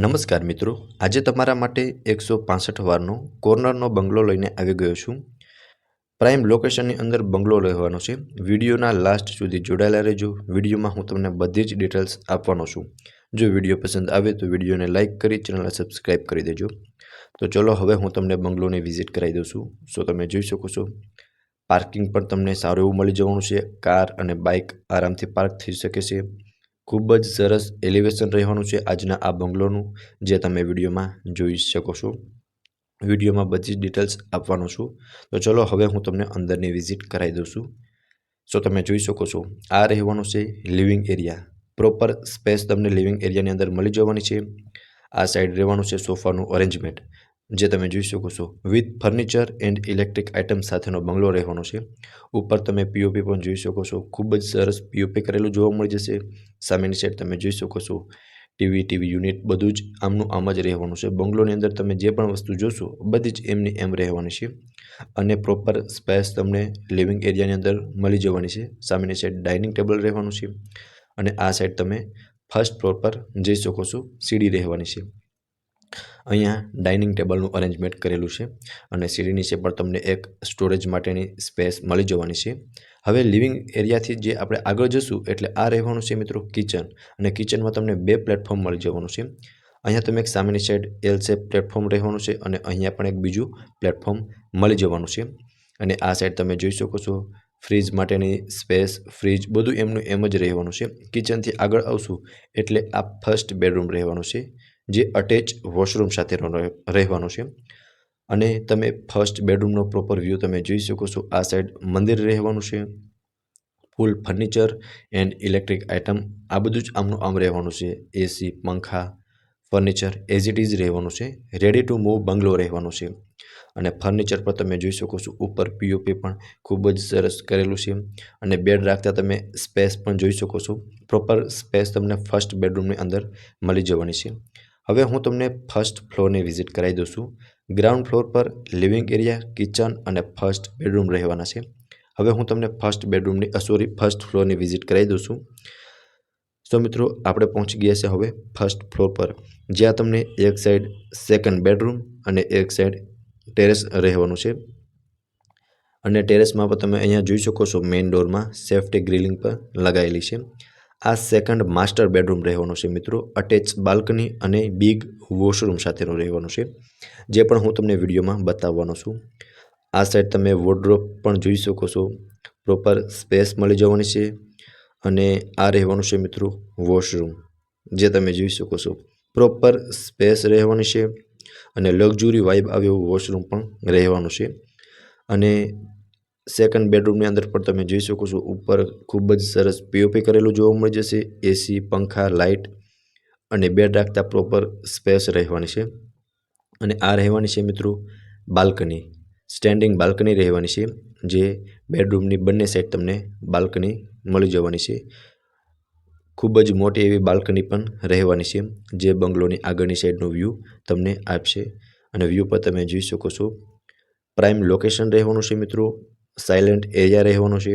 નમસ્કાર મિત્રો, આજે તમારા માટે 165 વારનો કોર્નરનો બંગલો લઈને આવી ગયો છું. પ્રાઇમ લોકેશનની અંદર બંગલો રહેવાનો છે. વિડીયોના લાસ્ટ સુધી જોડાયેલા રહેજો. વિડીયોમાં હું તમને બધી જ ડિટેલ્સ આપવાનો છું. જો વિડીયો પસંદ આવે તો વિડીયોને લાઇક કરી ચેનલને સબસ્ક્રાઈબ કરી દેજો. તો ચલો હવે હું તમને બંગલોની વિઝિટ કરાવી દઉં છું. સો તમે જોઈ શકો છો પાર્કિંગ પણ તમને સારું એવું મળી જવાનું છે. કાર અને બાઇક આરામથી પાર્ક થઈ શકે છે. ખૂબ જ સરસ એલિવેશન રહેવાનું છે આજના આ બંગલોનું, જે તમે વિડીયોમાં જોઈ શકો છો. વિડીયોમાં બધી જ ડિટેલ્સ આપવાનો છું. તો ચલો હવે હું તમને અંદરની વિઝિટ કરાવી દઉં છું. સો તમે જોઈ શકો છો આ રહેવાનું છે લિવિંગ એરિયા. પ્રોપર સ્પેસ તમને લિવિંગ એરિયાની અંદર મળી જવાની છે. આ સાઈડ રહેવાનું છે સોફાનું અરેન્જમેન્ટ, જે તમે જોઈ શકો છો with furniture and electric item સાથેનો બંગલો રહેવાનો છે. ઉપર તમે પીઓપી પણ જોઈ શકો છો, ખૂબ જ સરસ પીઓપી કરેલું જોવા મળી જશે. સામેની સાઈડ તમે જોઈ શકો છો ટીવી યુનિટ બધું જ આમનું આમ જ રહેવાનું છે. બંગલોની અંદર તમે જે પણ વસ્તુ જોશો બધી જ એમની એમ રહેવાની છે અને પ્રોપર સ્પેસ તમને લિવિંગ એરિયાની અંદર મળી જવાની છે. સામેની સાઈડ ડાઇનિંગ ટેબલ રહેવાનું છે અને આ સાઈડ તમે ફર્સ્ટ ફ્લોર પર જઈ શકો છો, સીડી રહેવાની છે. અહીંયા ડાઇનિંગ ટેબલનું અરેન્જમેન્ટ કરેલું છે અને સીડી નીચે પણ તમને એક સ્ટોરેજ માટેની સ્પેસ મળી જવાની છે. હવે લિવિંગ એરિયાથી જે આપણે આગળ જશું એટલે આ રહેવાનું છે મિત્રો કિચન, અને કિચનમાં તમને 2 પ્લેટફોર્મ મળી જવાનું છે. અહીંયા તમે એક સામેની સાઈડ એલ શેપ પ્લેટફોર્મ રહેવાનું છે અને અહીંયા પણ એક બીજું પ્લેટફોર્મ મળી જવાનું છે. અને આ સાઈડ તમે જોઈ શકો છો ફ્રીજ માટેની સ્પેસ, ફ્રીજ બધું એમનું એમ જ રહેવાનું છે. કિચનથી આગળ આવશું એટલે આ ફર્સ્ટ બેડરૂમ રહેવાનું છે, જે અટેચ વોશરૂમ સાથે રહેવાનું છે. અને તમે ફર્સ્ટ બેડરૂમનો પ્રોપર વ્યૂ તમે જોઈ શકો છો. આ સાઈડ મંદિર રહેવાનું છે. ફૂલ ફર્નિચર એન્ડ ઇલેક્ટ્રિક આઇટમ આ બધું જ આમનું આમ રહેવાનું છે. એસી, પંખા, ફર્નિચર એઝ ઇટ ઇઝ રહેવાનું છે. રેડી ટુ મૂવ બંગલો રહેવાનો છે. અને ફર્નિચર પર તમે જોઈ શકો છો ઉપર પીઓપી પણ ખૂબ જ સરસ કરેલું છે. અને બેડ રાખતા તમે સ્પેસ પણ જોઈ શકો છો. પ્રોપર સ્પેસ તમને ફર્સ્ટ બેડરૂમની અંદર મળી જવાની છે. હવે હું તમને ફર્સ્ટ ફ્લોરની વિઝિટ કરાવી દઉં છું. ગ્રાઉન્ડ ફ્લોર પર લિવિંગ એરિયા, કિચન અને ફર્સ્ટ બેડરૂમ રહેવાના છે. હવે હું તમને ફર્સ્ટ ફ્લોરની વિઝિટ કરાવી દઉં છું. તો મિત્રો આપણે પહોંચી ગયા છે હવે ફર્સ્ટ ફ્લોર પર, જ્યાં તમને એક સાઈડ સેકન્ડ બેડરૂમ અને એક સાઈડ ટેરેસ રહેવાનું છે. અને ટેરેસમાં પણ તમે અહીંયા જોઈ શકો છો મેઇન ડોરમાં સેફ્ટી ગ્રીલિંગ પર લગાવેલી છે. આ સેકન્ડ માસ્ટર બેડરૂમ રહેવાનો છે મિત્રો. અટેચ બાલ્કની અને બિગ વોશરૂમ સાથેનો રહેવાનો છે, જે પણ હું તમને વિડીયોમાં બતાવવાનો છું. આ સાઈડ તમે વોર્ડરોબ પણ જોઈ શકો છો. પ્રોપર સ્પેસ મળી જવાની છે. અને આ રહેવાનું છે મિત્રો વોશરૂમ, જે તમે જોઈ શકો છો પ્રોપર સ્પેસ રહેવાની છે અને લક્ઝુરી વાઇબ આવે એવું વોશરૂમ પણ રહેવાનું છે. અને સેકન્ડ બેડરૂમની અંદર પણ તમે જોઈ શકો છો ઉપર ખૂબ જ સરસ પીઓપી કરેલું જોવા મળી જશે. એસી, પંખા, લાઇટ અને બેડ રાખતા પ્રોપર સ્પેસ રહેવાની છે. અને આ રહેવાની છે મિત્રો બાલ્કની, સ્ટેન્ડિંગ બાલ્કની રહેવાની છે, જે બેડરૂમની બંને સાઈડ તમને બાલ્કની મળી જવાની છે. ખૂબ જ મોટી એવી બાલ્કની પણ રહેવાની છે, જે બંગલોની આગળની સાઈડનો વ્યૂ તમને આપશે. અને વ્યૂ પર તમે જોઈ શકો છો પ્રાઇમ લોકેશન રહેવાનું છે મિત્રો. સાયલેન્ટ એરિયા રહેવાનો છે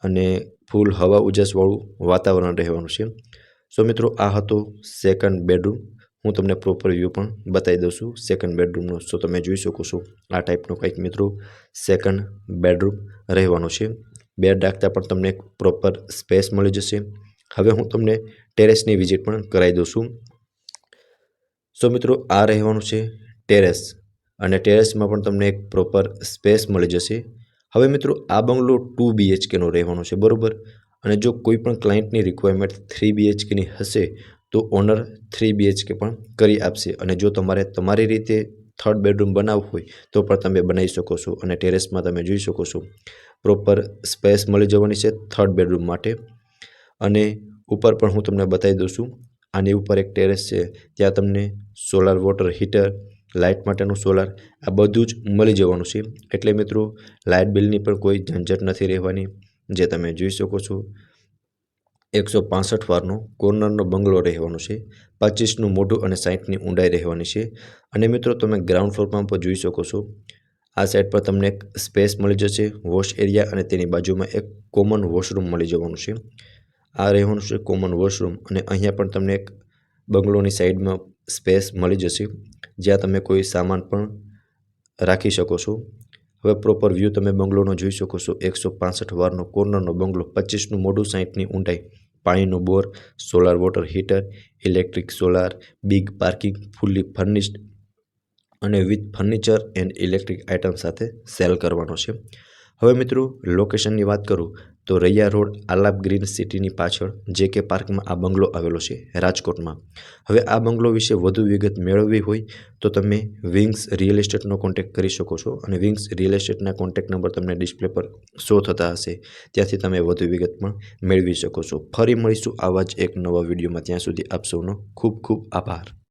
અને ફૂલ હવા ઉજાસવાળું વાતાવરણ રહેવાનું છે. સો મિત્રો આ હતો સેકન્ડ બેડરૂમ. હું તમને પ્રોપર વ્યૂ પણ બતાવી દઉં છું સેકન્ડ બેડરૂમનો. સો તમે જોઈ શકો છો આ ટાઈપનો કંઈક મિત્રો સેકન્ડ બેડરૂમ રહેવાનો છે. બેડ રાખતા પણ તમને એક પ્રોપર સ્પેસ મળી જશે. હવે હું તમને ટેરેસની વિઝિટ પણ કરાવી દઉં છું. સો મિત્રો આ રહેવાનું છે ટેરેસ, અને ટેરેસમાં પણ તમને એક પ્રોપર સ્પેસ મળી જશે. હવે મિત્રો આ બંગલો 2 BHKનો રહેવાનો છે, બરાબર. અને જો કોઈ પણ ક્લાયન્ટની રિક્વાયરમેન્ટ 3 BHKની હશે તો ઓનર 3 BHK પણ કરી આપશે. અને જો તમારે તમારી રીતે થર્ડ બેડરૂમ બનાવવું હોય તો પણ તમે બનાવી શકો છો. અને ટેરેસમાં તમે જોઈ શકો છો પ્રોપર સ્પેસ મળી જવાની છે થર્ડ બેડરૂમ માટે. અને ઉપર પણ હું તમને બતાવી દઉં છું. આની ઉપર એક ટેરેસ છે, ત્યાં તમને સોલાર વોટર હીટર, લાઇટ માટેનું સોલાર આ બધું જ મળી જવાનું છે. એટલે મિત્રો લાઇટ બિલની પણ કોઈ ઝંઝટ નથી રહેવાની, જે તમે જોઈ શકો છો 165 વારનો કોર્નરનો બંગલો રહેવાનો છે. 25નું મોઢું અને 60ની ઊંડાઈ રહેવાની છે. અને મિત્રો તમે ગ્રાઉન્ડ ફ્લોરમાં પણ જોઈ શકો છો આ સાઈડ પર તમને એક સ્પેસ મળી જશે વોશ એરિયા, અને તેની બાજુમાં એક કોમન વોશરૂમ મળી જવાનું છે. આ રહેવાનું છે કોમન વોશરૂમ. અને અહીંયા પણ તમને એક બંગલોની સાઈડમાં સ્પેસ મળી જશે, જ્યાં તમે કોઈ સામાન પણ રાખી શકો છો. હવે પ્રોપર વ્યૂ તમે બંગલોનો જોઈ શકો છો. 165 વારનો કોર્નરનો બંગલો, 25નું મોઢું, 60ની ઊંડાઈ, પાણીનો bore, solar water heater, electric, solar, big parking, fully furnished અને with furniture and electric item સાથે સેલ કરવાનો છે. હવે મિત્રો લોકેશનની વાત કરું તો રૈયા રોડ, આલાપ ગ્રીન સિટીની પાછળ JK પાર્કમાં આ બંગલો આવેલો છે રાજકોટમાં. હવે આ બંગલો વિશે વધુ વિગત મેળવવી હોય તો તમે વિંગ્સ રિયલ એસ્ટેટનો કોન્ટેક્ટ કરી શકો છો, અને વિંગ્સ રિયલ એસ્ટેટના કોન્ટેક્ટ નંબર તમને ડિસ્પ્લે પર શો થતા હશે, ત્યાંથી તમે વધુ વિગત પણ મેળવી શકો છો. ફરી મળીશું આવા જ એક નવા વિડીયોમાં. ત્યાં સુધી આપ સૌનો ખૂબ ખૂબ આભાર.